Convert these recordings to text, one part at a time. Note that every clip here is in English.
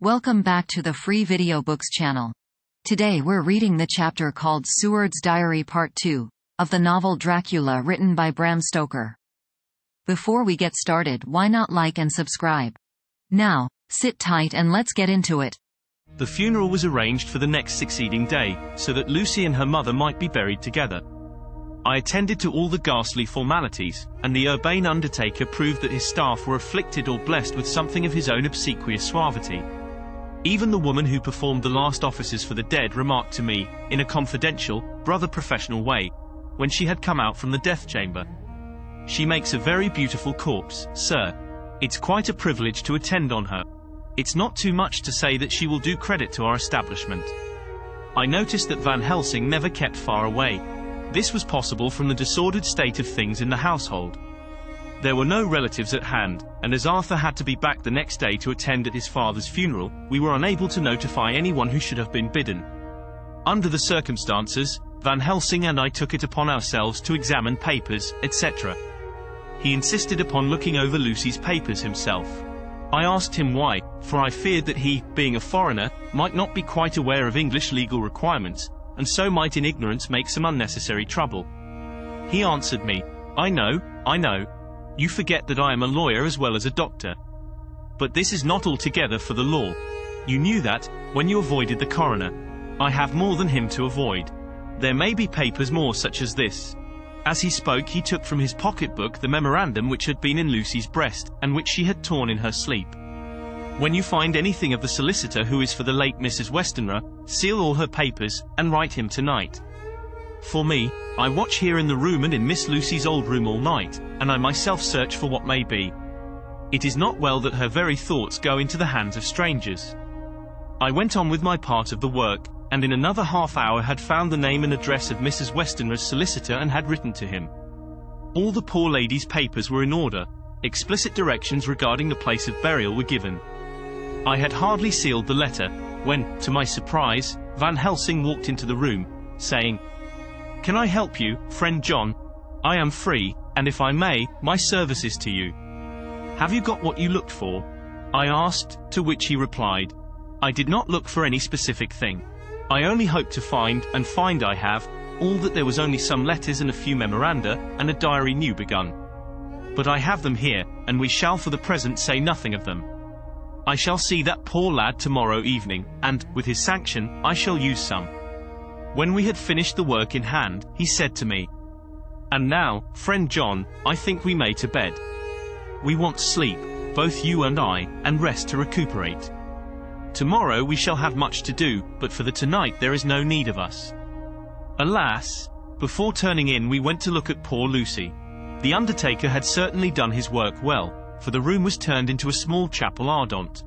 Welcome back to the Free Video Books channel. Today we're reading the chapter called Seward's Diary Part 2, of the novel Dracula written by Bram Stoker. Before we get started, why not like and subscribe? Now, sit tight and let's get into it. The funeral was arranged for the next succeeding day, so that Lucy and her mother might be buried together. I attended to all the ghastly formalities, and the urbane undertaker proved that his staff were afflicted or blessed with something of his own obsequious suavity. Even the woman who performed the last offices for the dead remarked to me, in a confidential, rather professional way, when she had come out from the death chamber, "She makes a very beautiful corpse, sir. It's quite a privilege to attend on her. It's not too much to say that she will do credit to our establishment." I noticed that Van Helsing never kept far away. This was possible from the disordered state of things in the household. There were no relatives at hand, and as Arthur had to be back the next day to attend at his father's funeral, we were unable to notify anyone who should have been bidden. Under the circumstances, Van Helsing and I took it upon ourselves to examine papers, etc. He insisted upon looking over Lucy's papers himself. I asked him why, for I feared that he, being a foreigner, might not be quite aware of English legal requirements, and so might in ignorance make some unnecessary trouble. He answered me, I know. You forget that I am a lawyer as well as a doctor. But this is not altogether for the law. You knew that, when you avoided the coroner. I have more than him to avoid. There may be papers more such as this." As he spoke, he took from his pocketbook the memorandum which had been in Lucy's breast, and which she had torn in her sleep. "When you find anything of the solicitor who is for the late Mrs. Westenra, seal all her papers, and write him tonight. For me, I watch here in the room and in Miss Lucy's old room all night, and I myself search for what may be. It is not well that her very thoughts go into the hands of strangers." I went on with my part of the work, and in another half hour had found the name and address of Mrs. Westenra's solicitor and had written to him. All the poor lady's papers were in order. Explicit directions regarding the place of burial were given. I had hardly sealed the letter, when, to my surprise, Van Helsing walked into the room, saying, "Can I help you, friend John? I am free, and if I may, my service is to you." "Have you got what you looked for?" I asked, to which he replied, "I did not look for any specific thing. I only hope to find, and find I have, all that there was only some letters and a few memoranda, and a diary new begun. But I have them here, and we shall for the present say nothing of them. I shall see that poor lad tomorrow evening, and, with his sanction, I shall use some." When we had finished the work in hand, he said to me, "And now, friend John, I think we may to bed. We want sleep, both you and I, and rest to recuperate. Tomorrow we shall have much to do, but for the tonight there is no need of us." Alas! Before turning in we went to look at poor Lucy. The undertaker had certainly done his work well, for the room was turned into a small chapel ardent.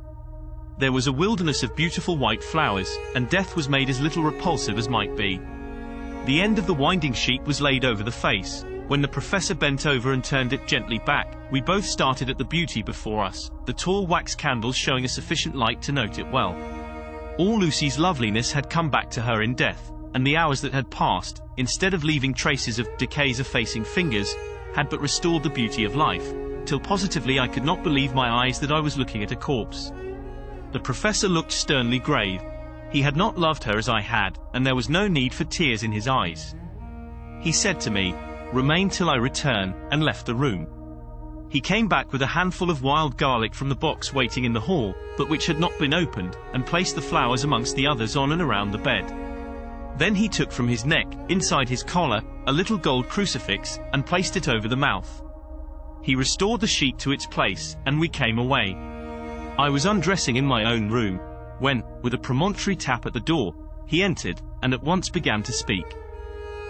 There was a wilderness of beautiful white flowers, and death was made as little repulsive as might be. The end of the winding sheet was laid over the face. When the professor bent over and turned it gently back, we both started at the beauty before us, the tall wax candles showing a sufficient light to note it well. All Lucy's loveliness had come back to her in death, and the hours that had passed, instead of leaving traces of decay's effacing fingers, had but restored the beauty of life, till positively I could not believe my eyes that I was looking at a corpse. The professor looked sternly grave. He had not loved her as I had, and there was no need for tears in his eyes. He said to me, "Remain till I return," and left the room. He came back with a handful of wild garlic from the box waiting in the hall, but which had not been opened, and placed the flowers amongst the others on and around the bed. Then he took from his neck, inside his collar, a little gold crucifix, and placed it over the mouth. He restored the sheet to its place, and we came away. I was undressing in my own room, when, with a premonitory tap at the door, he entered, and at once began to speak.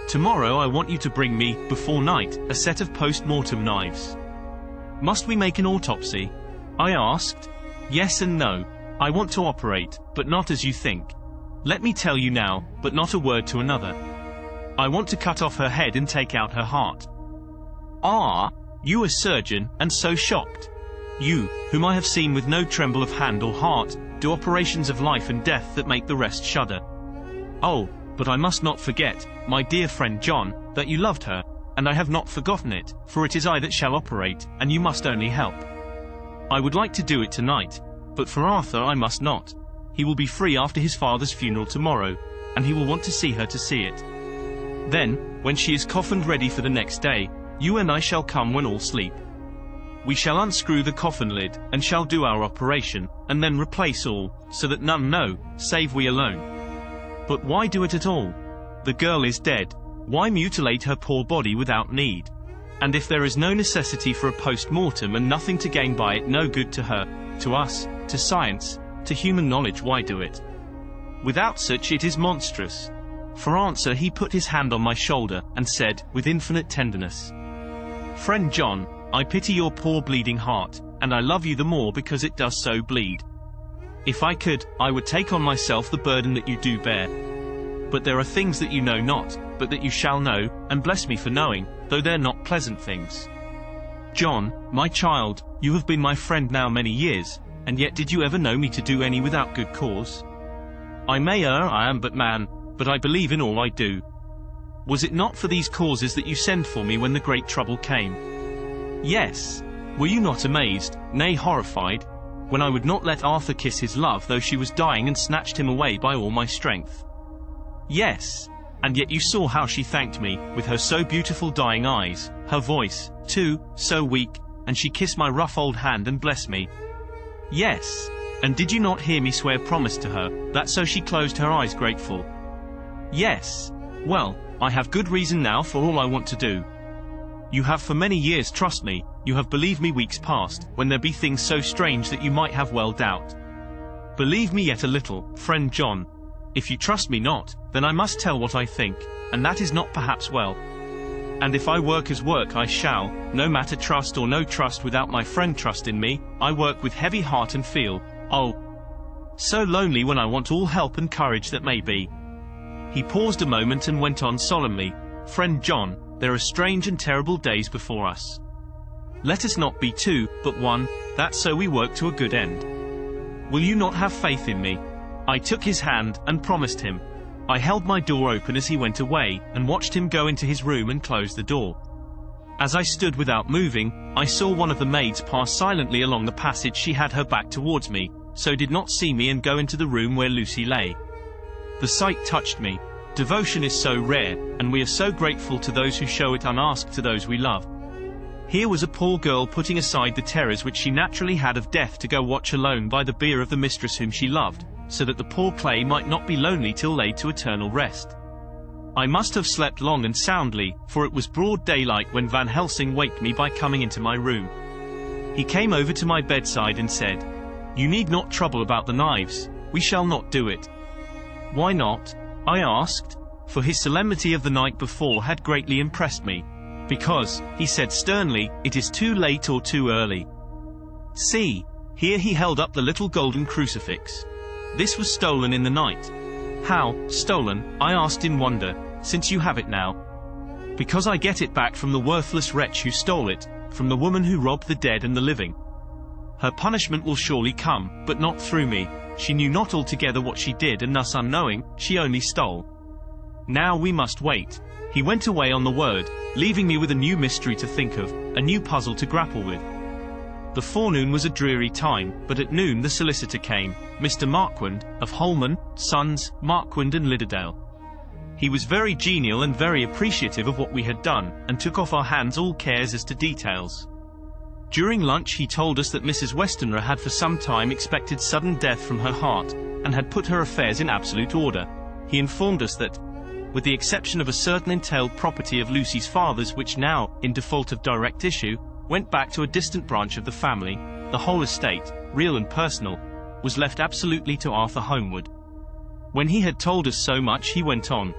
"Tomorrow I want you to bring me, before night, a set of post-mortem knives." "Must we make an autopsy?" I asked. "Yes and no. I want to operate, but not as you think. Let me tell you now, but not a word to another. I want to cut off her head and take out her heart." "Ah, you a surgeon, and so shocked? You, whom I have seen with no tremble of hand or heart, do operations of life and death that make the rest shudder. Oh, but I must not forget, my dear friend John, that you loved her, and I have not forgotten it, for it is I that shall operate, and you must only help. I would like to do it tonight. But for Arthur I must not. He will be free after his father's funeral tomorrow, and he will want to see her to see it. Then, when she is coffined ready for the next day, you and I shall come when all sleep. We shall unscrew the coffin lid, and shall do our operation, and then replace all, so that none know, save we alone. But why do it at all? The girl is dead. Why mutilate her poor body without need? And if there is no necessity for a post-mortem and nothing to gain by it, no good to her, to us, to science, to human knowledge, why do it? Without such it is monstrous. For answer he put his hand on my shoulder, and said, with infinite tenderness, "Friend John, I pity your poor bleeding heart, and I love you the more because it does so bleed. If I could, I would take on myself the burden that you do bear. But there are things that you know not, but that you shall know, and bless me for knowing, though they're not pleasant things. John, my child, you have been my friend now many years, and yet did you ever know me to do any without good cause? I may err, I am but man, but I believe in all I do. Was it not for these causes that you sent for me when the great trouble came? Yes. Were you not amazed, nay horrified, when I would not let Arthur kiss his love though she was dying, and snatched him away by all my strength? Yes. And yet you saw how she thanked me, with her so beautiful dying eyes, her voice, too, so weak, and she kissed my rough old hand and blessed me. Yes. And did you not hear me swear promise to her, that so she closed her eyes grateful? Yes. Well, I have good reason now for all I want to do. You have for many years trust me, you have believed me weeks past, when there be things so strange that you might have well doubt. Believe me yet a little, friend John. If you trust me not, then I must tell what I think, and that is not perhaps well. And if I work as work I shall, no matter trust or no trust, without my friend trust in me, I work with heavy heart and feel, oh, so lonely when I want all help and courage that may be. He paused a moment and went on solemnly, Friend John, there are strange and terrible days before us. Let us not be two, but one, that so we work to a good end. Will you not have faith in me? I took his hand, and promised him. I held my door open as he went away, and watched him go into his room and close the door. As I stood without moving, I saw one of the maids pass silently along the passage. She had her back towards me, so did not see me, and go into the room where Lucy lay. The sight touched me. Devotion is so rare, and we are so grateful to those who show it unasked to those we love. Here was a poor girl putting aside the terrors which she naturally had of death to go watch alone by the bier of the mistress whom she loved, so that the poor clay might not be lonely till laid to eternal rest. I must have slept long and soundly, for it was broad daylight when Van Helsing waked me by coming into my room. He came over to my bedside and said, "You need not trouble about the knives, we shall not do it." "Why not?" I asked, for his solemnity of the night before had greatly impressed me. "Because," he said sternly, "it is too late or too early. See, here," he held up the little golden crucifix. "This was stolen in the night." "How, stolen?" I asked in wonder, "since you have it now?" "Because I get it back from the worthless wretch who stole it, from the woman who robbed the dead and the living. Her punishment will surely come, but not through me. She knew not altogether what she did, and thus unknowing, she only stole. Now we must wait." He went away on the word, leaving me with a new mystery to think of, a new puzzle to grapple with. The forenoon was a dreary time, but at noon the solicitor came, Mr. Marquand, of Holman, Sons, Marquand and Lidderdale. He was very genial and very appreciative of what we had done, and took off our hands all cares as to details. During lunch he told us that Mrs. Westenra had for some time expected sudden death from her heart, and had put her affairs in absolute order. He informed us that, with the exception of a certain entailed property of Lucy's father's which now, in default of direct issue, went back to a distant branch of the family, the whole estate, real and personal, was left absolutely to Arthur Holmwood. When he had told us so much he went on,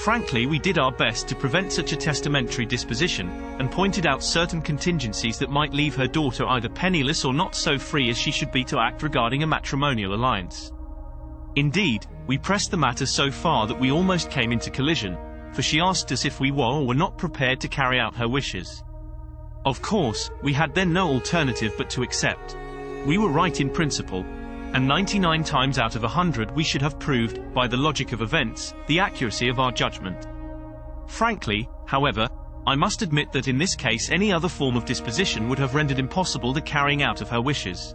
"Frankly, we did our best to prevent such a testamentary disposition, and pointed out certain contingencies that might leave her daughter either penniless or not so free as she should be to act regarding a matrimonial alliance. Indeed, we pressed the matter so far that we almost came into collision, for she asked us if we were or were not prepared to carry out her wishes. Of course, we had then no alternative but to accept. We were right in principle, and 99 times out of 100 we should have proved, by the logic of events, the accuracy of our judgment. Frankly, however, I must admit that in this case any other form of disposition would have rendered impossible the carrying out of her wishes.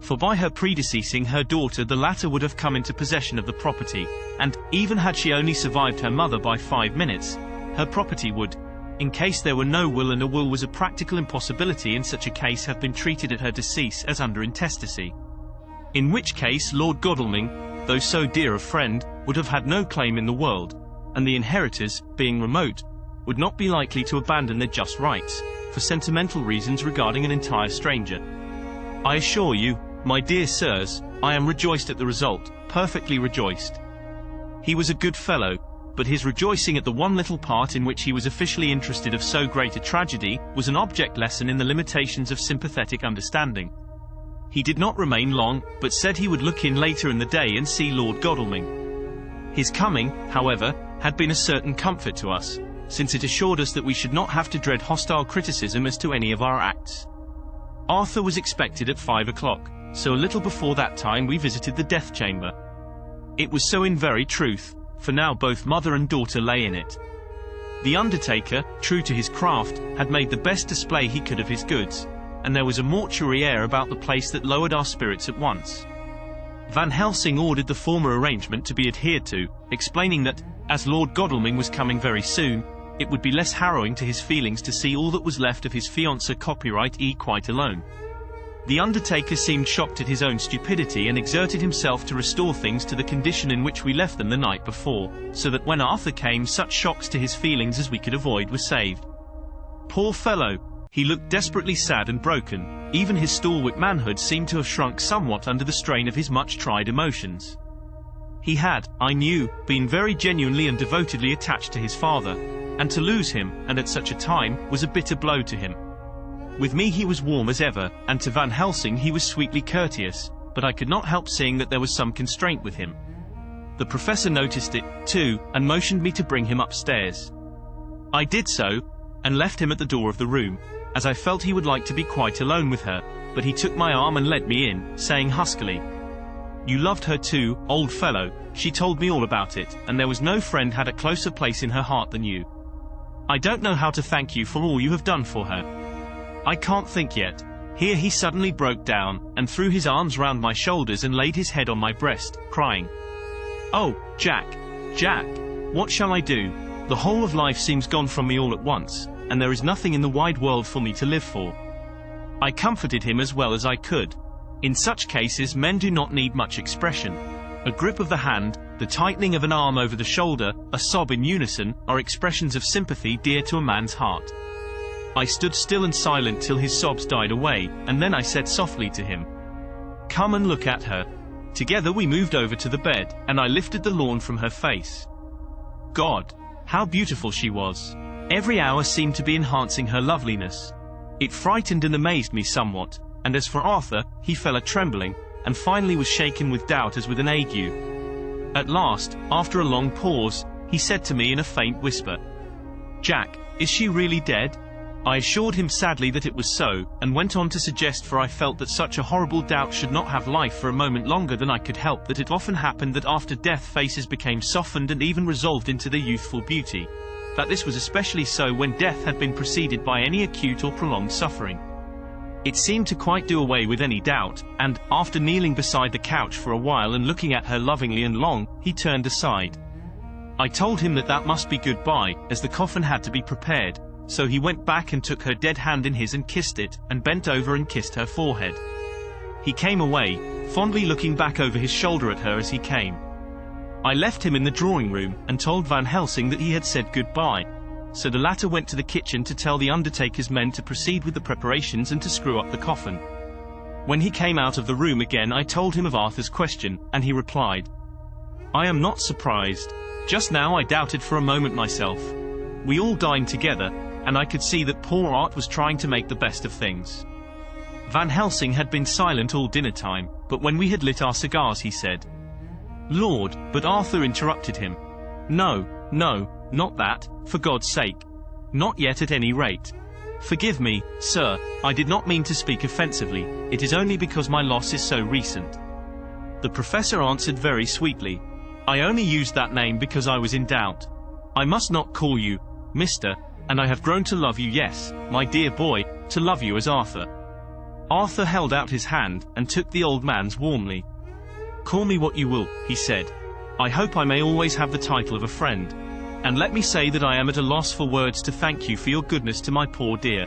for by her predeceasing her daughter the latter would have come into possession of the property, and, even had she only survived her mother by 5 minutes, her property would, in case there were no will, and a will was a practical impossibility in such a case, have been treated at her decease as under intestacy. In which case Lord Godalming, though so dear a friend, would have had no claim in the world, and the inheritors, being remote, would not be likely to abandon their just rights, for sentimental reasons regarding an entire stranger. I assure you, my dear sirs, I am rejoiced at the result, perfectly rejoiced. He was a good fellow, but his rejoicing at the one little part in which he was officially interested of so great a tragedy was an object lesson in the limitations of sympathetic understanding. He did not remain long, but said he would look in later in the day and see Lord Godalming. His coming, however, had been a certain comfort to us, since it assured us that we should not have to dread hostile criticism as to any of our acts. Arthur was expected at 5 o'clock, so a little before that time we visited the death chamber. It was so in very truth, for now both mother and daughter lay in it. The undertaker, true to his craft, had made the best display he could of his goods, and there was a mortuary air about the place that lowered our spirits at once. Van Helsing ordered the former arrangement to be adhered to, explaining that, as Lord Godalming was coming very soon, it would be less harrowing to his feelings to see all that was left of his fiancée copyright quite alone. The undertaker seemed shocked at his own stupidity and exerted himself to restore things to the condition in which we left them the night before, so that when Arthur came such shocks to his feelings as we could avoid were saved. Poor fellow! He looked desperately sad and broken. Even his stalwart manhood seemed to have shrunk somewhat under the strain of his much-tried emotions. He had, I knew, been very genuinely and devotedly attached to his father, and to lose him, and at such a time, was a bitter blow to him. With me he was warm as ever, and to Van Helsing he was sweetly courteous, but I could not help seeing that there was some constraint with him. The professor noticed it, too, and motioned me to bring him upstairs. I did so, and left him at the door of the room, as I felt he would like to be quite alone with her, but he took my arm and led me in, saying huskily, "You loved her too, old fellow, she told me all about it, and there was no friend had a closer place in her heart than you. I don't know how to thank you for all you have done for her. I can't think yet." Here he suddenly broke down, and threw his arms round my shoulders and laid his head on my breast, crying, "Oh, Jack, Jack, what shall I do? The whole of life seems gone from me all at once, and there is nothing in the wide world for me to live for." I comforted him as well as I could. In such cases men do not need much expression. A grip of the hand, the tightening of an arm over the shoulder, a sob in unison, are expressions of sympathy dear to a man's heart. I stood still and silent till his sobs died away, and then I said softly to him, "Come and look at her." Together we moved over to the bed, and I lifted the lawn from her face. God, how beautiful she was! Every hour seemed to be enhancing her loveliness. It frightened and amazed me somewhat, and as for Arthur, he fell a trembling, and finally was shaken with doubt as with an ague. At last, after a long pause, he said to me in a faint whisper, "Jack, is she really dead?" I assured him sadly that it was so, and went on to suggest, for I felt that such a horrible doubt should not have life for a moment longer than I could help, that it often happened that after death faces became softened and even resolved into their youthful beauty. That this was especially so when death had been preceded by any acute or prolonged suffering. It seemed to quite do away with any doubt, and, after kneeling beside the couch for a while and looking at her lovingly and long, he turned aside. I told him that that must be goodbye, as the coffin had to be prepared, so he went back and took her dead hand in his and kissed it, and bent over and kissed her forehead. He came away, fondly looking back over his shoulder at her as he came. I left him in the drawing room, and told Van Helsing that he had said goodbye, so the latter went to the kitchen to tell the undertaker's men to proceed with the preparations and to screw up the coffin. When he came out of the room again I told him of Arthur's question, and he replied, "I am not surprised. Just now I doubted for a moment myself. We all dined together, and I could see that poor Art was trying to make the best of things." Van Helsing had been silent all dinner time, but when we had lit our cigars he said, "Lord," but Arthur interrupted him. "No, no, not that, for God's sake. Not yet at any rate. Forgive me, sir, I did not mean to speak offensively, it is only because my loss is so recent." The professor answered very sweetly, "I only used that name because I was in doubt. I must not call you Mr., and I have grown to love you, yes, my dear boy, to love you as Arthur." Arthur held out his hand, and took the old man's warmly. "Call me what you will," he said. "I hope I may always have the title of a friend. And let me say that I am at a loss for words to thank you for your goodness to my poor dear."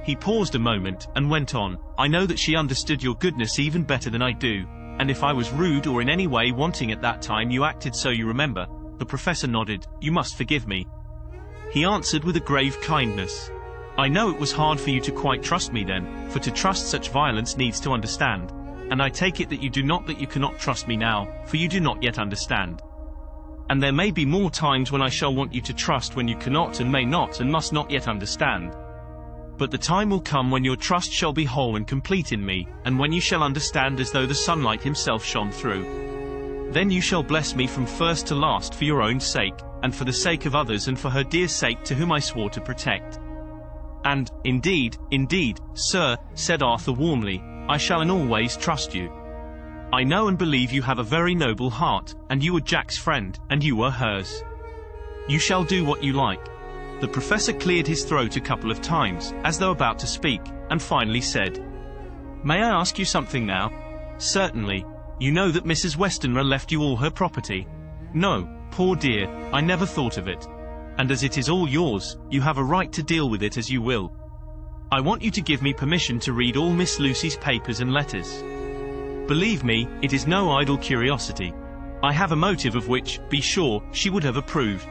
He paused a moment, and went on, "I know that she understood your goodness even better than I do, and if I was rude or in any way wanting at that time you acted so you remember." The professor nodded. "You must forgive me," he answered with a grave kindness. "I know it was hard for you to quite trust me then, for to trust such violence needs to understand. And I take it that you cannot trust me now, for you do not yet understand. And there may be more times when I shall want you to trust when you cannot and may not and must not yet understand. But the time will come when your trust shall be whole and complete in me, and when you shall understand as though the sunlight himself shone through. Then you shall bless me from first to last for your own sake, and for the sake of others and for her dear sake to whom I swore to protect." "And, indeed, sir," said Arthur warmly, "I shall in all ways trust you. I know and believe you have a very noble heart, and you were Jack's friend, and you were hers. You shall do what you like." The professor cleared his throat a couple of times, as though about to speak, and finally said, "May I ask you something now?" "Certainly. You know that Mrs. Westenra left you all her property?" "No, poor dear, I never thought of it. And as it is all yours, you have a right to deal with it as you will. I want you to give me permission to read all Miss Lucy's papers and letters. Believe me, it is no idle curiosity. I have a motive of which, be sure, she would have approved.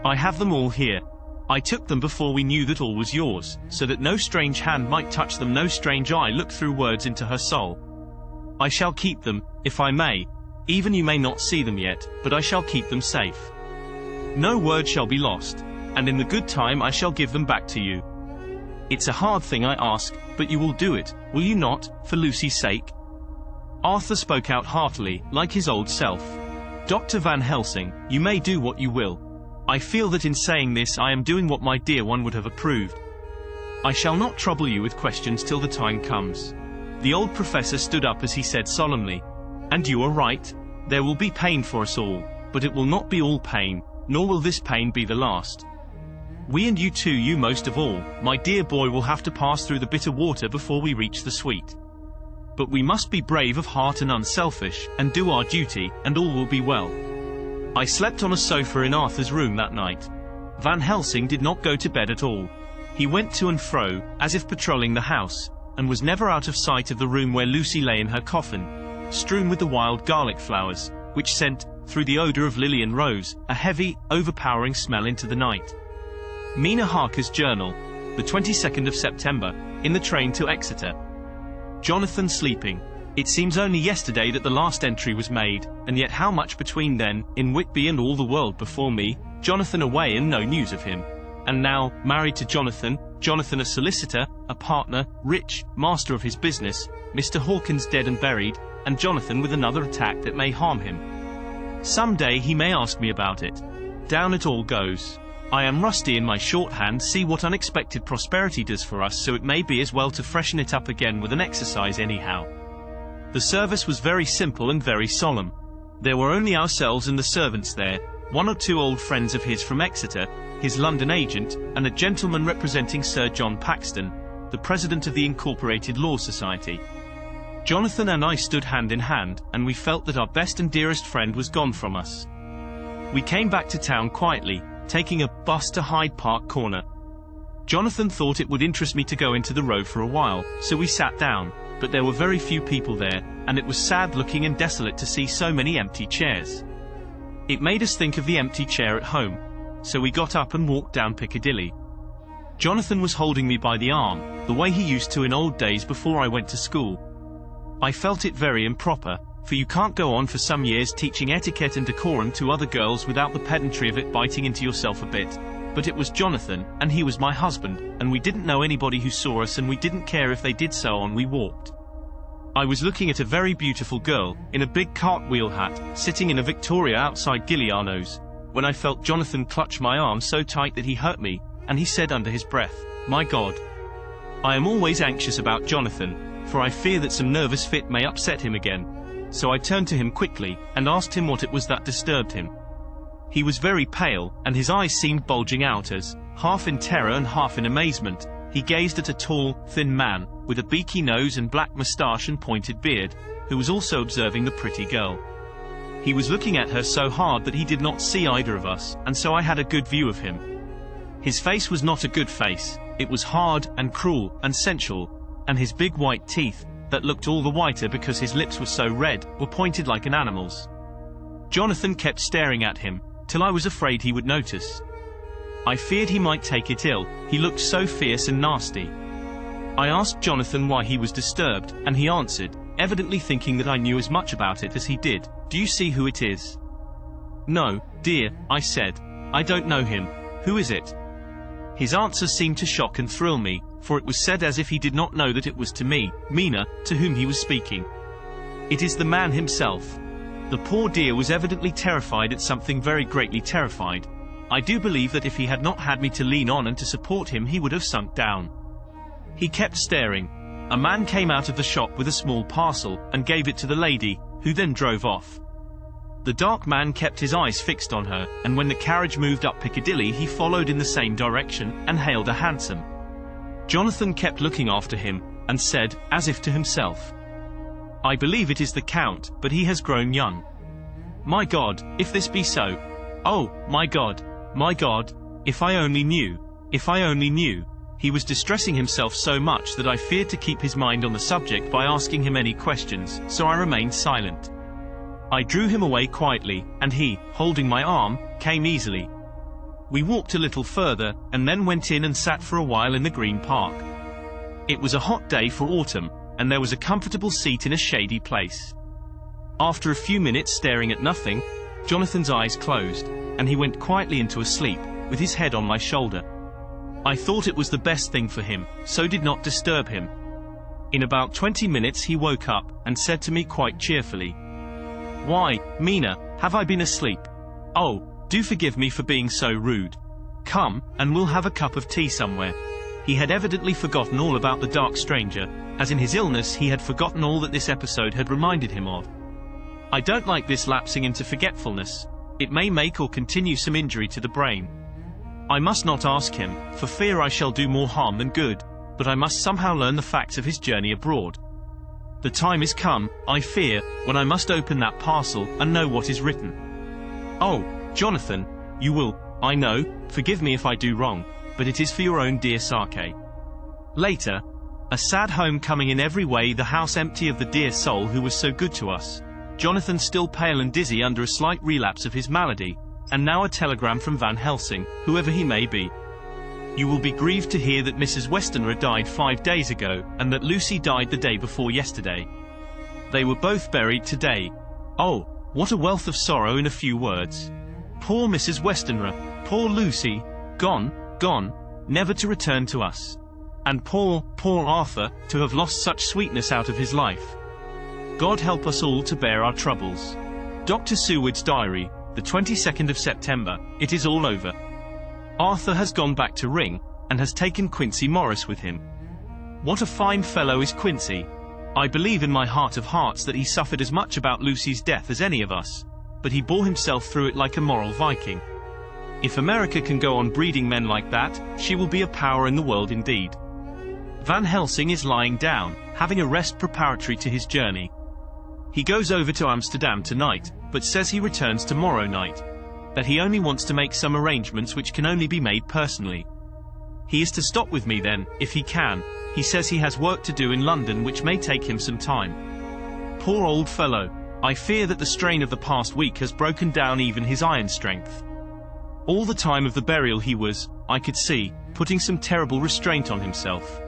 I have them all here. I took them before we knew that all was yours, so that no strange hand might touch them, no strange eye look through words into her soul. I shall keep them, if I may. Even you may not see them yet, but I shall keep them safe. No word shall be lost, and in the good time I shall give them back to you. It's a hard thing I ask, but you will do it, will you not, for Lucy's sake?" Arthur spoke out heartily, like his old self. "Dr. Van Helsing, you may do what you will. I feel that in saying this I am doing what my dear one would have approved. I shall not trouble you with questions till the time comes." The old professor stood up as he said solemnly, "And you are right. There will be pain for us all, but it will not be all pain, nor will this pain be the last. We and you too, you most of all, my dear boy, will have to pass through the bitter water before we reach the sweet. But we must be brave of heart and unselfish, and do our duty, and all will be well." I slept on a sofa in Arthur's room that night. Van Helsing did not go to bed at all. He went to and fro, as if patrolling the house, and was never out of sight of the room where Lucy lay in her coffin, strewn with the wild garlic flowers, which sent, through the odor of lily and rose, a heavy, overpowering smell into the night. Mina Harker's journal, the 22nd of September, in the train to Exeter. Jonathan sleeping. It seems only yesterday that the last entry was made, and yet how much between then, in Whitby and all the world before me, Jonathan away and no news of him. And now, married to Jonathan a solicitor, a partner, rich, master of his business, Mr. Hawkins dead and buried, and Jonathan with another attack that may harm him. Some day he may ask me about it. Down it all goes. I am rusty in my shorthand, see what unexpected prosperity does for us, so it may be as well to freshen it up again with an exercise anyhow. The service was very simple and very solemn. There were only ourselves and the servants there, one or two old friends of his from Exeter, his London agent, and a gentleman representing Sir John Paxton, the president of the Incorporated Law Society. Jonathan and I stood hand in hand, and we felt that our best and dearest friend was gone from us. We came back to town quietly, taking a bus to Hyde Park Corner. Jonathan thought it would interest me to go into the Row for a while, so we sat down, but there were very few people there, and it was sad looking and desolate to see so many empty chairs. It made us think of the empty chair at home, so we got up and walked down Piccadilly. Jonathan was holding me by the arm, the way he used to in old days before I went to school. I felt it very improper, for you can't go on for some years teaching etiquette and decorum to other girls without the pedantry of it biting into yourself a bit. But it was Jonathan, and he was my husband, and we didn't know anybody who saw us, and we didn't care if they did, so on we walked. I was looking at a very beautiful girl, in a big cartwheel hat, sitting in a Victoria outside Giuliano's, when I felt Jonathan clutch my arm so tight that he hurt me, and he said under his breath, "My God." I am always anxious about Jonathan, for I fear that some nervous fit may upset him again. So I turned to him quickly, and asked him what it was that disturbed him. He was very pale, and his eyes seemed bulging out as, half in terror and half in amazement, he gazed at a tall, thin man, with a beaky nose and black moustache and pointed beard, who was also observing the pretty girl. He was looking at her so hard that he did not see either of us, and so I had a good view of him. His face was not a good face, it was hard, and cruel, and sensual, and his big white teeth, that looked all the whiter because his lips were so red, were pointed like an animal's. Jonathan kept staring at him, till I was afraid he would notice. I feared he might take it ill, he looked so fierce and nasty. I asked Jonathan why he was disturbed, and he answered, evidently thinking that I knew as much about it as he did, "Do you see who it is?" "No, dear," I said. "I don't know him. Who is it?" His answer seemed to shock and thrill me, for it was said as if he did not know that it was to me, Mina, to whom he was speaking. "It is the man himself." The poor dear was evidently terrified at something very greatly terrified. I do believe that if he had not had me to lean on and to support him, he would have sunk down. He kept staring. A man came out of the shop with a small parcel, and gave it to the lady, who then drove off. The dark man kept his eyes fixed on her, and when the carriage moved up Piccadilly he followed in the same direction, and hailed a hansom. Jonathan kept looking after him, and said, as if to himself, "I believe it is the Count, but he has grown young. My God, if this be so. Oh, my God, if I only knew, if I only knew." He was distressing himself so much that I feared to keep his mind on the subject by asking him any questions, so I remained silent. I drew him away quietly, and he, holding my arm, came easily. We walked a little further, and then went in and sat for a while in the Green Park. It was a hot day for autumn, and there was a comfortable seat in a shady place. After a few minutes staring at nothing, Jonathan's eyes closed, and he went quietly into a sleep, with his head on my shoulder. I thought it was the best thing for him, so did not disturb him. In about 20 minutes he woke up, and said to me quite cheerfully, "Why, Mina, have I been asleep? Oh, do forgive me for being so rude. Come, and we'll have a cup of tea somewhere." He had evidently forgotten all about the dark stranger, as in his illness he had forgotten all that this episode had reminded him of. I don't like this lapsing into forgetfulness. It may make or continue some injury to the brain. I must not ask him, for fear I shall do more harm than good, but I must somehow learn the facts of his journey abroad. The time is come, I fear, when I must open that parcel, and know what is written. Oh, Jonathan, you will, I know, forgive me if I do wrong, but it is for your own dear sake. Later, a sad homecoming in every way, the house empty of the dear soul who was so good to us, Jonathan still pale and dizzy under a slight relapse of his malady, and now a telegram from Van Helsing, whoever he may be. "You will be grieved to hear that Mrs. Westenra died 5 days ago, and that Lucy died the day before yesterday. They were both buried today. Oh, what a wealth of sorrow in a few words. Poor Mrs. Westenra, poor Lucy, gone, never to return to us. And poor Arthur, to have lost such sweetness out of his life. God help us all to bear our troubles. Dr. Seward's diary, the 22nd of September, it is all over. Arthur has gone back to Ring, and has taken Quincy Morris with him. What a fine fellow is Quincy. I believe in my heart of hearts that he suffered as much about Lucy's death as any of us, but he bore himself through it like a moral Viking. If America can go on breeding men like that, she will be a power in the world indeed. Van Helsing is lying down, having a rest preparatory to his journey. He goes over to Amsterdam tonight, but says he returns tomorrow night. That he only wants to make some arrangements which can only be made personally. He is to stop with me then, if he can. He says he has work to do in London which may take him some time. Poor old fellow. I fear that the strain of the past week has broken down even his iron strength. All the time of the burial he was, I could see, putting some terrible restraint on himself.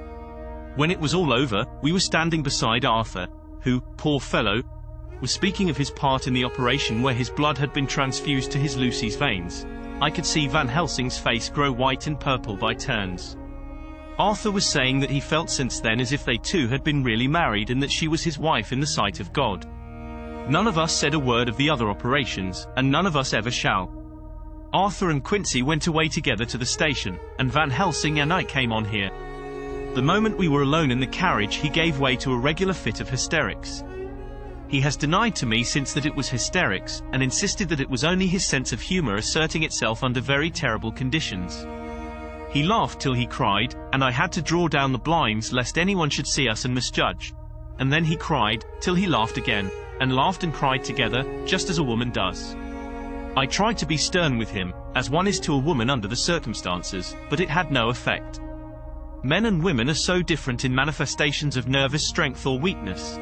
When it was all over, we were standing beside Arthur, who, poor fellow, was speaking of his part in the operation where his blood had been transfused to his Lucy's veins. I could see Van Helsing's face grow white and purple by turns. Arthur was saying that he felt since then as if they two had been really married and that she was his wife in the sight of God. None of us said a word of the other operations, and none of us ever shall. Arthur and Quincy went away together to the station, and Van Helsing and I came on here. The moment we were alone in the carriage he gave way to a regular fit of hysterics. He has denied to me since that it was hysterics, and insisted that it was only his sense of humor asserting itself under very terrible conditions. He laughed till he cried, and I had to draw down the blinds lest anyone should see us and misjudge. And then he cried, till he laughed again, and laughed and cried together, just as a woman does. I tried to be stern with him, as one is to a woman under the circumstances, but it had no effect. Men and women are so different in manifestations of nervous strength or weakness.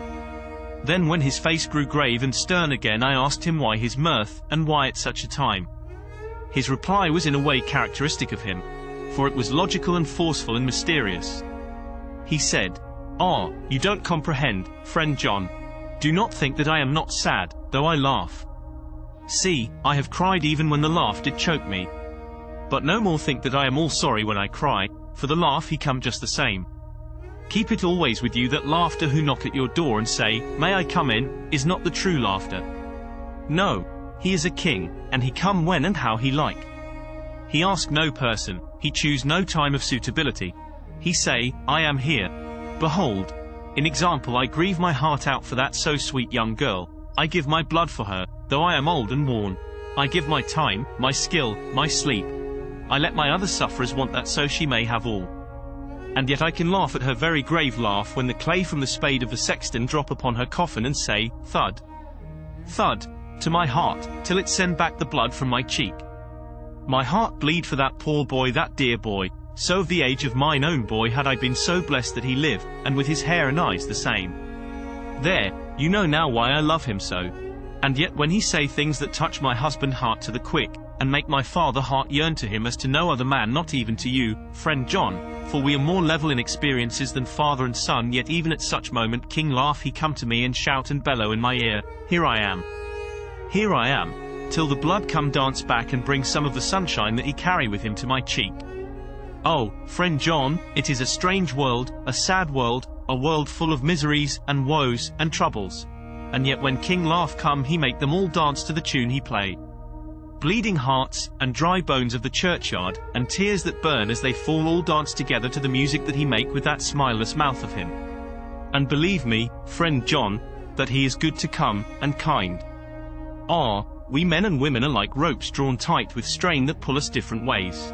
Then when his face grew grave and stern again, I asked him why his mirth, and why at such a time. His reply was in a way characteristic of him, for it was logical and forceful and mysterious. He said, "Ah, you don't comprehend, friend John. Do not think that I am not sad, though I laugh. See, I have cried even when the laugh did choke me. But no more think that I am all sorry when I cry, for the laugh he come just the same. Keep it always with you that laughter who knock at your door and say, 'May I come in?' is not the true laughter. No, he is a king, and he come when and how he like. He ask no person, he choose no time of suitability. He say, 'I am here. Behold, in example I grieve my heart out for that so sweet young girl, I give my blood for her, though I am old and worn. I give my time, my skill, my sleep. I let my other sufferers want that so she may have all. And yet I can laugh at her very grave laugh when the clay from the spade of the sexton drop upon her coffin and say, thud, thud, to my heart, till it send back the blood from my cheek. My heart bleed for that poor boy, that dear boy, so of the age of mine own boy had I been so blessed that he lived, and with his hair and eyes the same. There, you know now why I love him so. And yet when he say things that touch my husband heart to the quick, and make my father heart yearn to him as to no other man, not even to you, friend John, for we are more level in experiences than father and son, yet even at such moment king laugh he come to me and shout and bellow in my ear, here I am, till the blood come dance back and bring some of the sunshine that he carry with him to my cheek. Oh, friend John, it is a strange world, a sad world, a world full of miseries, and woes, and troubles. And yet when king laugh come he make them all dance to the tune he play. Bleeding hearts, and dry bones of the churchyard, and tears that burn as they fall all dance together to the music that he make with that smileless mouth of him. And believe me, friend John, that he is good to come, and kind. Ah, we men and women are like ropes drawn tight with strain that pull us different ways.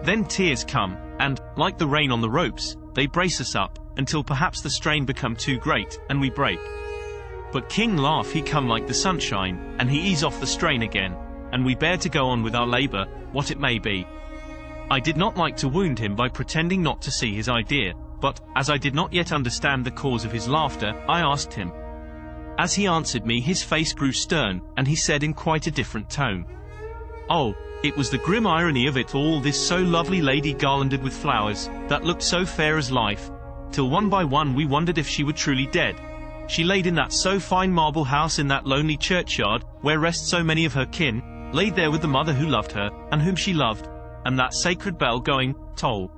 Then tears come, and, like the rain on the ropes, they brace us up, until perhaps the strain become too great, and we break. But king laugh he come like the sunshine, and he ease off the strain again, and we bear to go on with our labor, what it may be. I did not like to wound him by pretending not to see his idea, but, as I did not yet understand the cause of his laughter, I asked him. As he answered me his face grew stern, and he said in quite a different tone, "Oh, it was the grim irony of it all, this so lovely lady garlanded with flowers, that looked so fair as life, till one by one we wondered if she were truly dead. She laid in that so fine marble house in that lonely churchyard, where rest so many of her kin, laid there with the mother who loved her, and whom she loved, and that sacred bell going, toll,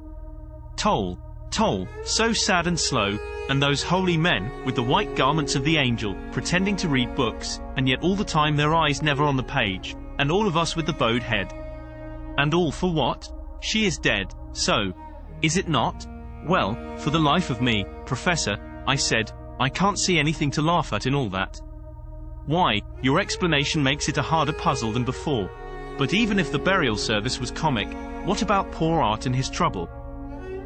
toll, toll, so sad and slow, and those holy men, with the white garments of the angel, pretending to read books, and yet all the time their eyes never on the page, and all of us with the bowed head. And all for what? She is dead, so. Is it not? Well, for the life of me, Professor, I said, I can't see anything to laugh at in all that. Why, your explanation makes it a harder puzzle than before. But even if the burial service was comic, what about poor Art and his trouble?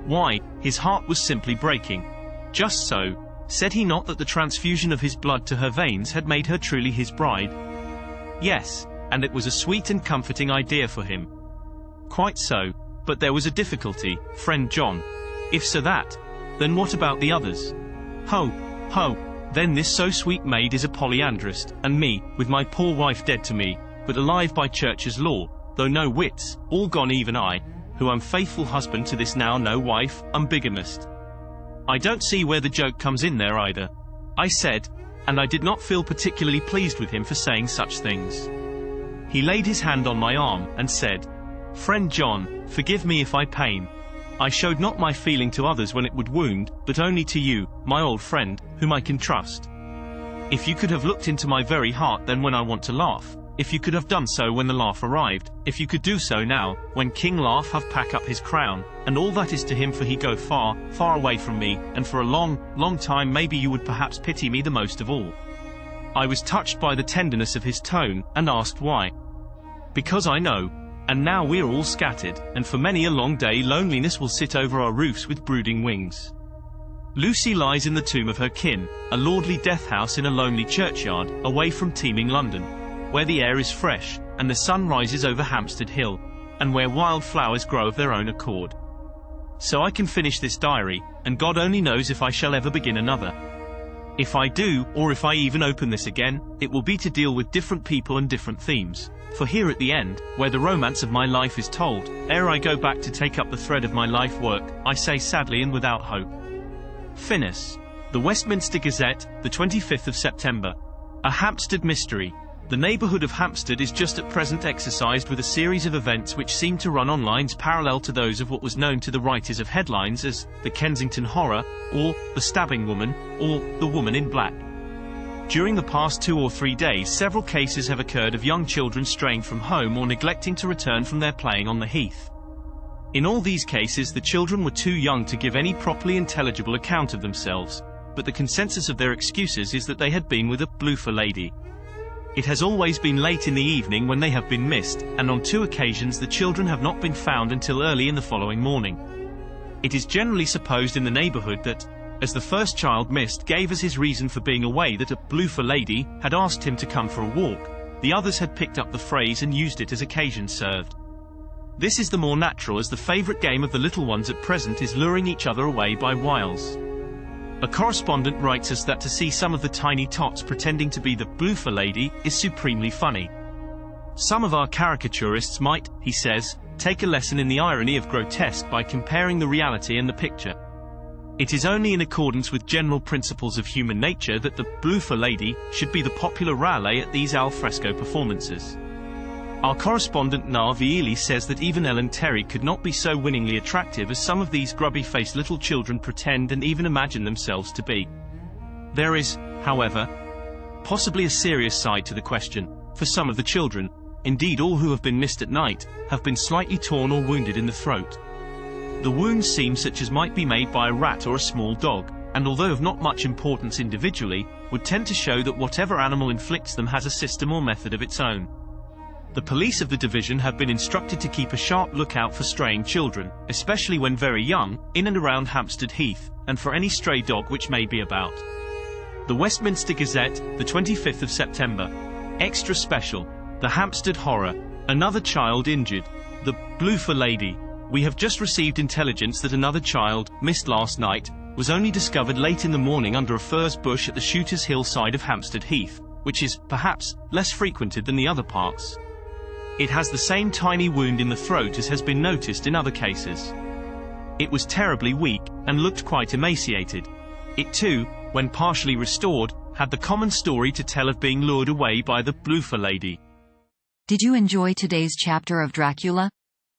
Why, his heart was simply breaking. Just so, said he not that the transfusion of his blood to her veins had made her truly his bride? Yes, and it was a sweet and comforting idea for him. Quite so, but there was a difficulty, friend John. If so that, then what about the others? Ho, ho, then this so sweet maid is a polyandrist, and me, with my poor wife dead to me, but alive by church's law, though no wits, all gone even I, who am faithful husband to this now no wife, am bigamist. I don't see where the joke comes in there either, I said, and I did not feel particularly pleased with him for saying such things. He laid his hand on my arm, and said, Friend John, forgive me if I pain. I showed not my feeling to others when it would wound, but only to you, my old friend, whom I can trust. If you could have looked into my very heart then when I want to laugh, if you could have done so when the laugh arrived, if you could do so now, when King Laugh have pack up his crown, and all that is to him for he go far, far away from me, and for a long, long time maybe you would perhaps pity me the most of all. I was touched by the tenderness of his tone, and asked why. Because I know, And now we're all scattered, and for many a long day loneliness will sit over our roofs with brooding wings. Lucy lies in the tomb of her kin, a lordly death house in a lonely churchyard, away from teeming London, where the air is fresh, and the sun rises over Hampstead Hill, and where wild flowers grow of their own accord. So I can finish this diary, and God only knows if I shall ever begin another. If I do, or if I even open this again, it will be to deal with different people and different themes. For here at the end, where the romance of my life is told, ere I go back to take up the thread of my life work, I say sadly and without hope. Finis. The Westminster Gazette, the 25th of September. A Hampstead mystery. The neighbourhood of Hampstead is just at present exercised with a series of events which seem to run on lines parallel to those of what was known to the writers of headlines as the Kensington Horror, or the Stabbing Woman, or the Woman in Black. During the past 2 or 3 days, several cases have occurred of young children straying from home or neglecting to return from their playing on the heath. In all these cases, the children were too young to give any properly intelligible account of themselves, but the consensus of their excuses is that they had been with a bloofer lady. It has always been late in the evening when they have been missed, and on 2 occasions the children have not been found until early in the following morning. It is generally supposed in the neighbourhood that, as the first child missed gave as his reason for being away that a bloofer lady had asked him to come for a walk, the others had picked up the phrase and used it as occasion served. This is the more natural, as the favourite game of the little ones at present is luring each other away by wiles. A correspondent writes us that to see some of the tiny tots pretending to be the bloofer lady is supremely funny. Some of our caricaturists might, he says, take a lesson in the irony of grotesque by comparing the reality and the picture. It is only in accordance with general principles of human nature that the bloofer lady should be the popular rale at these al fresco performances. Our correspondent Narvieli says that even Ellen Terry could not be so winningly attractive as some of these grubby-faced little children pretend and even imagine themselves to be. There is, however, possibly a serious side to the question, for some of the children, indeed all who have been missed at night, have been slightly torn or wounded in the throat. The wounds seem such as might be made by a rat or a small dog, and although of not much importance individually, would tend to show that whatever animal inflicts them has a system or method of its own. The police of the division have been instructed to keep a sharp lookout for straying children, especially when very young, in and around Hampstead Heath, and for any stray dog which may be about. The Westminster Gazette, the 25th of September. Extra special. The Hampstead Horror. Another child injured. The bloofer lady. We have just received intelligence that another child, missed last night, was only discovered late in the morning under a furze bush at the Shooters Hill side of Hampstead Heath, which is, perhaps, less frequented than the other parts. It has the same tiny wound in the throat as has been noticed in other cases. It was terribly weak, and looked quite emaciated. It too, when partially restored, had the common story to tell of being lured away by the bloofer lady. Did you enjoy today's chapter of Dracula?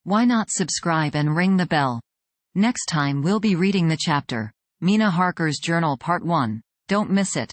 Why not subscribe and ring the bell? Next time we'll be reading the chapter, Mina Harker's Journal Part 1. Don't miss it.